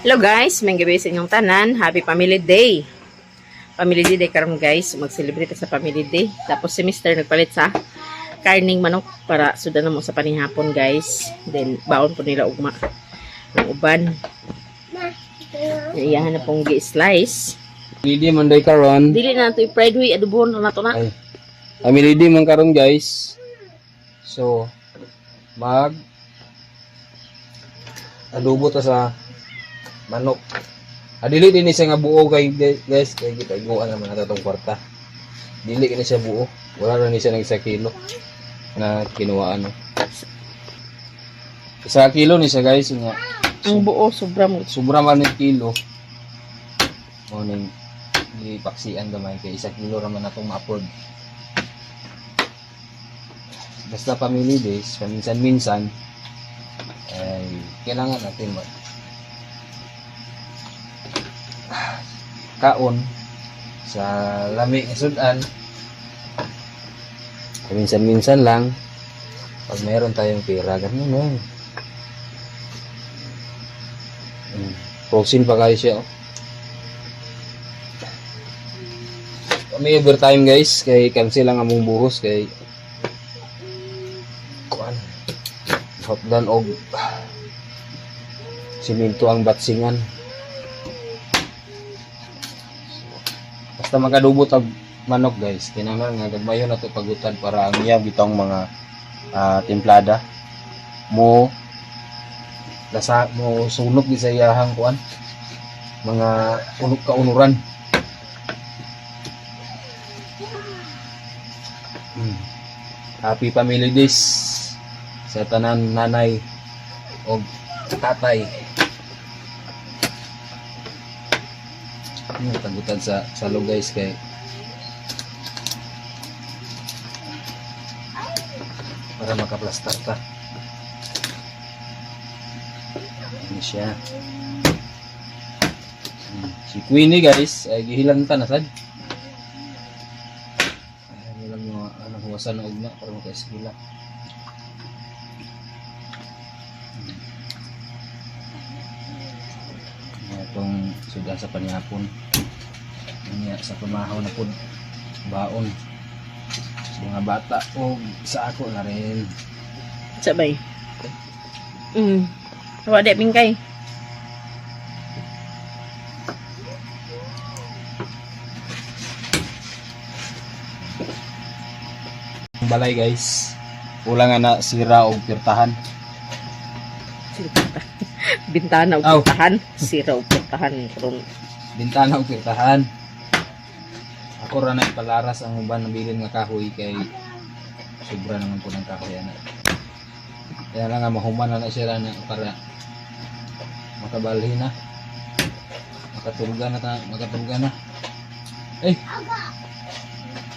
Hello guys, may gabi sa inyong tanan. Happy Family Day. Family Day karon guys, mag-celebrate sa Family Day. Tapos si Mr. nagpalit sa karning manok para sudan na mo sa panihapon guys. Then baon po nila ugma ng uban. Iyahan na pong gi-slice. Lidi man day karon. Dili na ito i-fried huy, adobohon na to na. Ay. Kami lidi man karon guys. So mag adobo ta sa manok. Dili din siya nga buo kay guys, kay kita iguan naman nato tong kwarta. Dili kini siya buo. Wala ra ni siya nag 1 kilo na kinuha ano. 1 kilo ni siya guys nga. Ang buo sobra mo. Sobra man ni kilo. Mo ning gipaksian gamay kay 1 kilo ra man natong ma-afford. Basta family days, paminsan-minsan ay kailangan natin kaon sa lami nga sudan. Paminsan-minsan lang pag meron tayong pera, ganun lang. Proxin pa kayo siya. Kami overtime guys, kay cancel lang among buhos kay kuan hotdan og simento ang batsingan. Basta makadubot ang manok guys, kinahanglan nga gagmayon nato pagutan para ang iyang bitong mga templada mo lasa mo sunog di sa iyahang kuan mga kaunuran. Happy Family Days sa tanan nanay o tatay. Tagutan sa salo guys kay para makaplastar ta. Ini siya. Si Queenie guys ay gihilan ta na sad. Ay lang mo ano huwasan og na para makaisgila. Itong sudan sa panihapon. Niya sa pamahaw na pud baon sa mga bata o sa ako na rin. Sabay. Wa de bingkay. Balay guys. Ulang nga na sira og pirtahan. Bintana og pirtahan, sira og pirtahan karon. Bintana og pirtahan. Ako ra na palaras ang uban nabilin nga kahoy kay sobra naman po ng kahoy ana. Kaya lang nga mahuman na siya na para makabalhin na. Makatulgan na. Eh.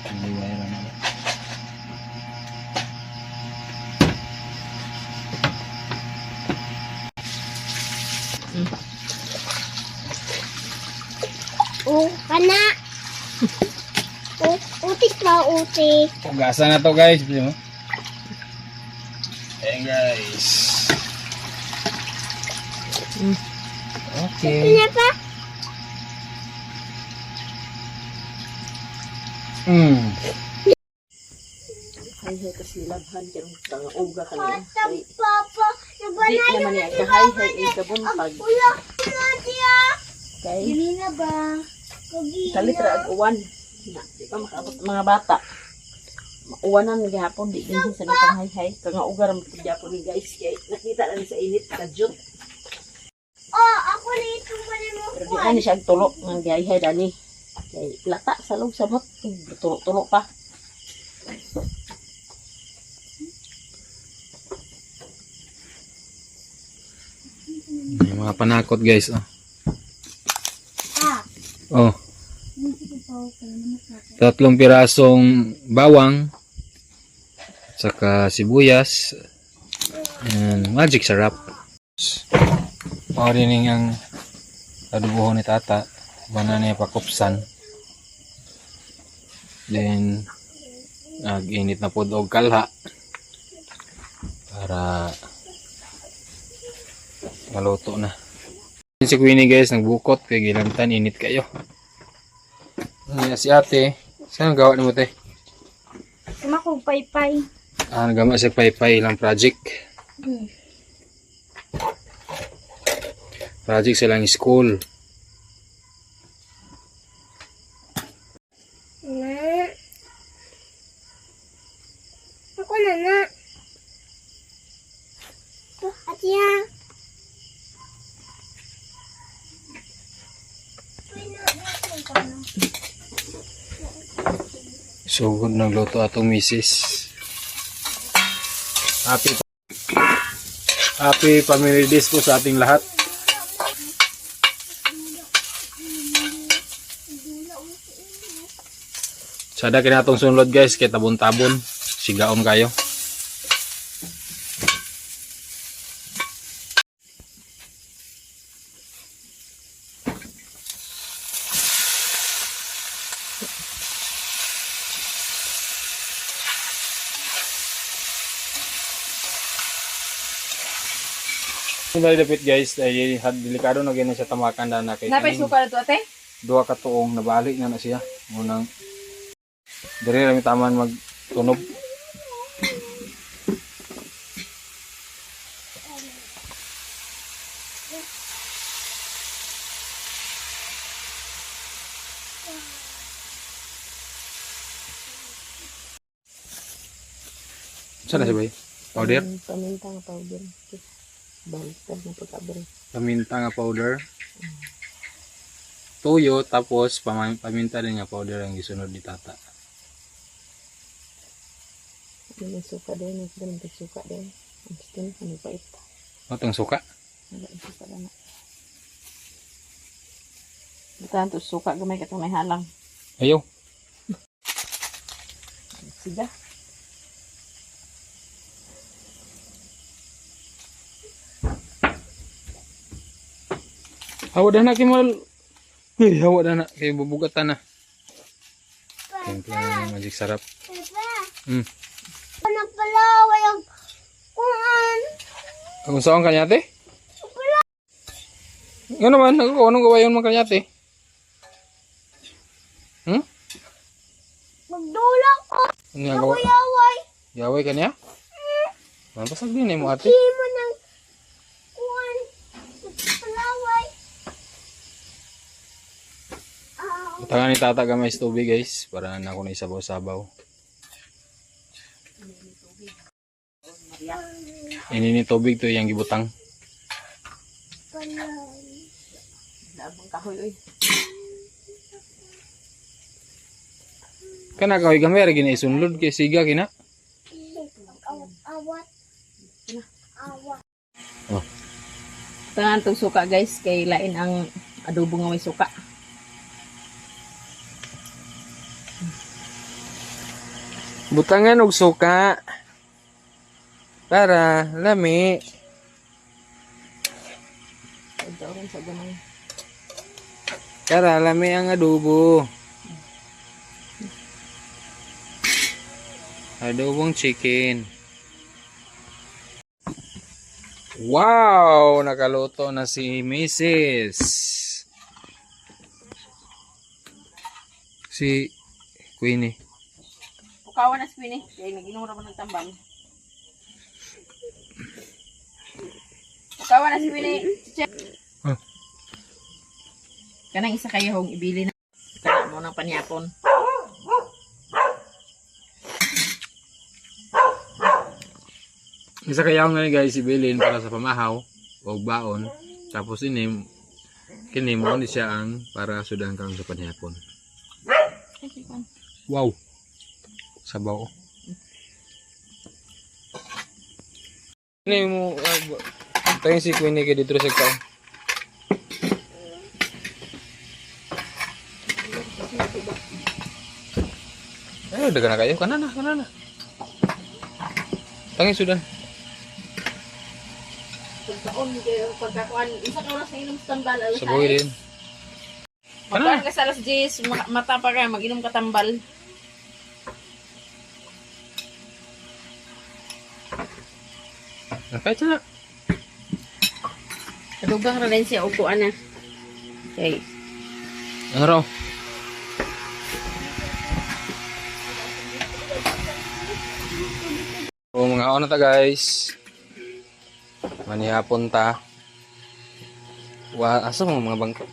Hindi wala na. Kana. Utik ba utik? Pugasan na to guys. Ayan guys. Okay. Kenapa? Hay kasi labhan karong tanga uga kanina. Papa, Di naman niya kahay ikabuntag. Ulo dia. Kay Ini na ba? kalitra ag uwan. Di pa makaabot mga bata. Uwanan nga gihapon di din sa nitang hay kanga ugar ang gyapon ni guys kay nakita lang sa init kadyot. Oh, ako nito pala mo. Pero di ka ni siya tulo nga gihay dani. Kay lata sa loob sa bot tulo pa. Mga panakot guys. Oh. 3 pirasong bawang saka sibuyas and magic sarap. Marining ang adobohon ni tata, banana pakupsan. Then nag-init na pod og kalha para maluto na. Si Queenie guys, nagbukot kay gilantan, init kayo. Si ate, saan gawa ni mo te? Sama ko paypay. Nagama sa paypay ilang project. Project silang school. Na. Ako na. Atiya. Sugod nagluto atong misis. Happy family days po sa ating lahat. Sada kinatong sunod guys, kay tabon-tabon. Sigaon kayo. Bali dapit guys, ay delikado na ganyan siya tamakan na kay Napay suka na to ate? duha ka tuong nabalik na siya. Munang diri rami taman magtunog. Sana siya ba? Powder? Paminta nga powder. Baliktad na pagkabri. Paminta nga powder. Tuyo, tapos paminta din nga powder ang gisunod ni tata. May suka din. May suka din. Ang gusto na kami pa ito. Matong suka? Wala ang suka lang. Bukan to suka gamay katong may halang. Ayaw. Siga. Hawa dah nak kimal. Hawa dah nak kay bubugatan na. Timpla na magic sarap. Papa. Anak pala, walang kuhan. Kung saan kanyate? Nga naman, anong gawayon mo kanyate? Magdula ko. Ano nga gawa? Yaway. Yaway kanya? Pasag din mo ate. Hindi mo ng kuhan. Palaway. Tangan ni tata gamay sa tubig guys. Para na ako na isabaw-sabaw. Ini ni tubig to yung gibutang. Labang kahoy oy. Kana kahoy gamay ra gina isunlod kay siga kina. Awat. Awat. Oh. Tangan tong suka guys kay lain ang adobo nga may suka. Butangan og suka. Para lami. Ito rin sa gamay. Para lami ang adobo. Adobong chicken. Wow! Nakaluto na si Mrs. Si Queenie. Pukawan na si Winnie. Kaya nag-inom naman ng tambang. Pukawan na si Winnie. Huh. Kanang isa kayo hong ibili na. Kana mo ng panyapon. Isa kaya nga guys ibilin para sa pamahaw o baon. Tapos ini kini mo ni siya ang para sudan kang sa panhapon. Wow. Sabaw. Ini mo tayo si Queenie kay dito sa kao. Dagan na kayo kanana. Tangi sudan. Pagkakuan, isa ka oras na inom sa tambal. Sabaw din. Magkuhan ka sa alas 10, mata pa ka, mag-inom ka tambal. Kahit na. Kadugang ra rin siya upuan na. Okay. Ano raw? So mga ano ta guys. Manihapon ta. Asa mga bangko?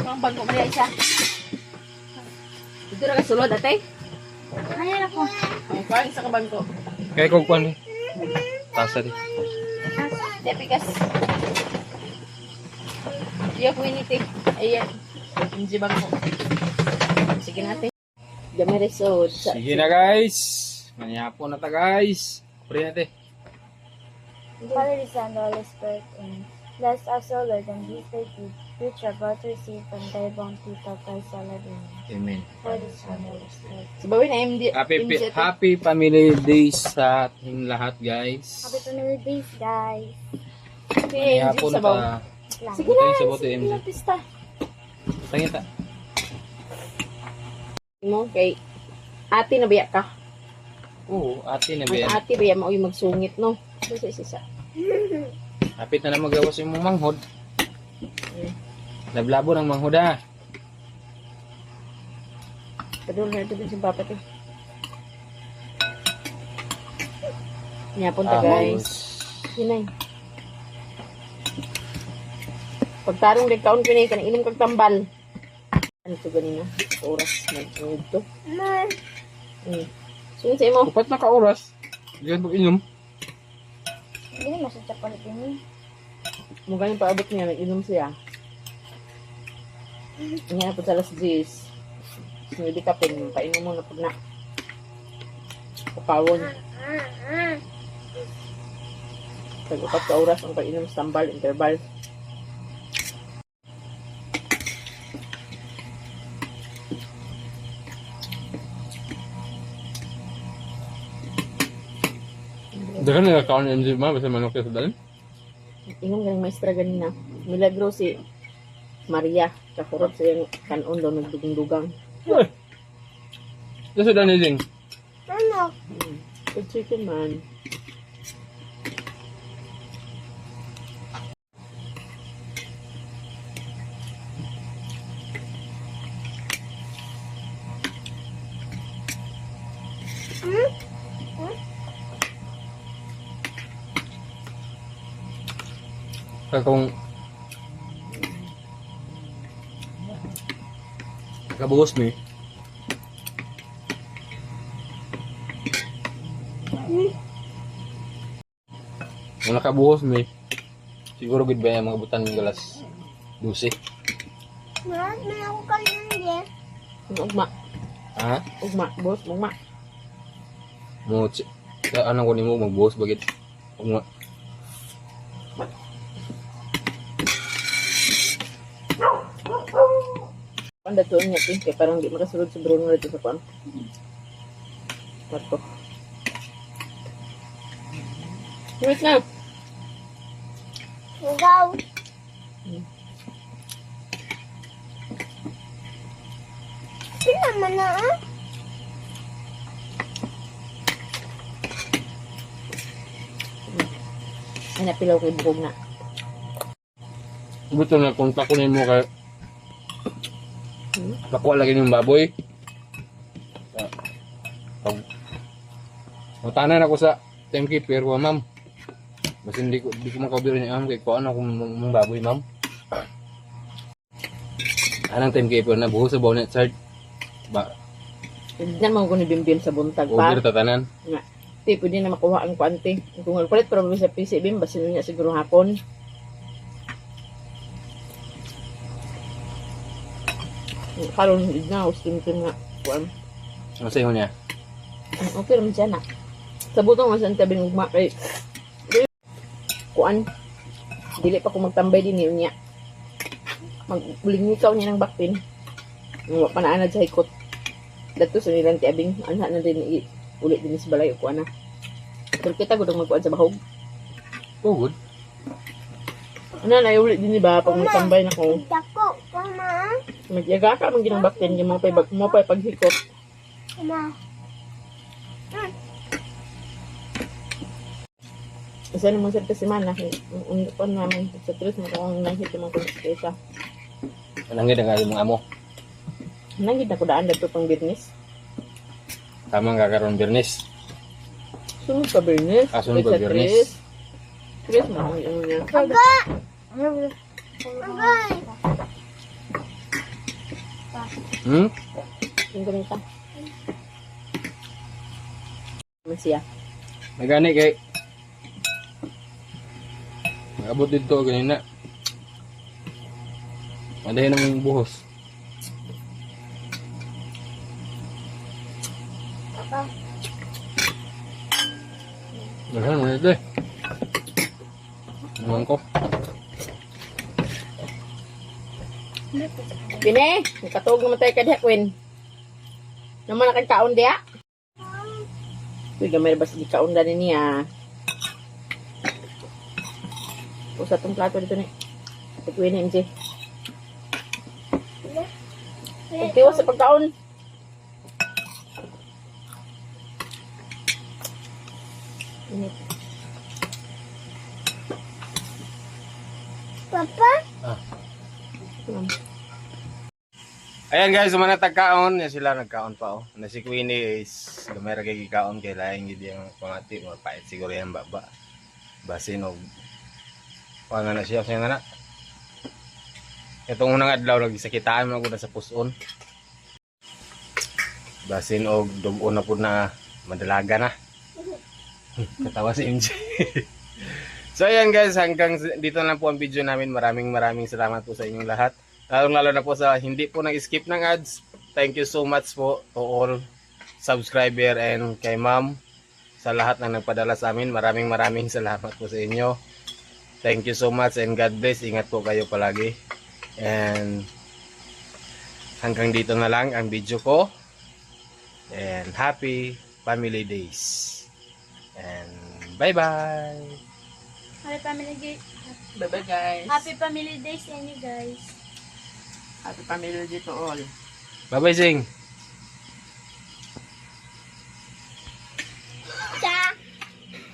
Ang bangko mo isa. Dito ra ka sulod ate. Ayan ako. Ang kuan sa kabangko. Kaya kung kuwan ni. Tasa di. Tepikas. Iya ko initi. Ayan. Hindi bangko. Sige natin. Gamay resod. Sige na guys. Manihapon na ta guys. Puri natin. Father, the Son, the Holy Spirit, and bless us, O Lord, and these thy gifts, which are about to receive from thy bounty, thou Christ our Lord. Amen. Amen. For the Son, the Holy Spirit. Sabawin na MD. Happy Family Days sa ating lahat guys. Happy Family Days, guys. Okay, Manihapon sabaw. ta. Lang. Sige Ito na. yung sabaw to, Sige MJ. na, pista. Tangin ta. Mo kay ate na biya ka. Oo, ate na Ang ba? ate biya mo magsungit no. Isa. Hapit na magawas yung manghod. Lablabo ng manghod ah. Padul na dito sa papa to. Nya punta guys. Hinay. Pagtarong din kaon kini kan inom kag tambal. Ano to ganina? Oras na ito. Sunod sa imo. Upat na ka oras. Diyan pag-inom. Hindi mo sa chocolate yun. Mukha yung paabot niya, nag-inom siya. Nga po sa alas 10. Sinudi ka pin, painom mo na po na. Kapawon. Tag-upat ka oras ang painom sa tambal, interval. Dagan na ka on MJ ma basta manok sa dalin. Ingon galing maestra ganina. Milagro si Maria. Kakurot sa yung kanon daw nagdugang-dugang. Sa dalin din. Ano? Good chicken man. Kung kabuhos ni. Kung nakabuhos ni, siguro gid ba yung mga butan ng galas 12. May ako kanina. Ugma. Ha? Ugma. Boss, ugma. Mo ano ko nimo magbuhos bagit. Kung Panda tuon niya kay parang di makasulod sa Bruno dito sa kwan. Marco. Wait na. Ikaw. Sino naman na ah? Ay napilaw kay bukog na. buto na kontak ko nimo kay nakuha lagi yung baboy. Matanan ako sa timekeeper ko, ma'am. Basta hindi ko makabiro niya, ma'am, kay kuhaan ako ng baboy, ma'am. Anong timekeeper na buhos sa bonnet side? Ba, Hindi mo ko ni Bimbim sa buntag pa. over tatanan. Nga. Di, pwede na makuha ang kuante. Kung nagpalit pero sa PC Bim, basta niya siguro hapon. Karon hindi na, ustim ko nga. Kuan. Ano sa'yo niya? Okay naman siya na. Sa butong masan tabi ng ugma kay kuan. Dili pa ko magtambay din niya. Maglingikaw niya ng bakpin. Nga panaanad sa hikot. Dato sa nilang tiabing, anha na din ulit din sa balay o kuan na. Pero kita gudong magkuan sa bahog. Oh, good. Ano na, ulit din ba pag magtambay na ko. Dako. Kama. Magyaga ka mang ginang baktin, yung mo pa paghikot. Kama. Isa naman sa semana. Undo pa naman sa tres mo kung nahit yung mga konsesa. Anong gid ang mong amo? Nangit na ko daan dito pang business. Tamang kakaroon Bernes. Sunod ka Bernes. Sunod ka Bernes. Tres mo yung niya. Hmm? Yung ganita. Masya. Nagani kay abot dito ganina. Madahin ang buhos. Daghan mo ito eh. Naman ko. Pine, nakatog naman tayo kadya, Queen. Naman nakagkaon diya? Uy, gamay ba si kaon na niya? Usa tong plato dito ni. Queen ni MJ. Okay, sa pagkaon. Init. Papa? Ayan guys, sumana tagkaon, ya sila nagkaon pa oh. Na si Queenie is gamay ra kay kaon kay laing gid yung pangati mo pait siguro yan baba. Basin og wala na siya nga na. Itong unang adlaw lagi sakitaan mo gud sa puson. Basin og dugo na pud na madalaga na. Katawa si MJ. So ayan guys, hanggang dito na po ang video namin. Maraming salamat po sa inyong lahat. Lalo na po sa hindi po nag-skip ng ads. Thank you so much po to all subscriber and kay ma'am sa lahat na nagpadala sa amin. Maraming salamat po sa inyo. Thank you so much and God bless. Ingat po kayo palagi. And hanggang dito na lang ang video ko. And happy family days. And bye-bye. Happy Family Day. Bye-bye, guys. Happy Family Day sa inyo, guys. Happy family day to all. Bye-bye, Sing.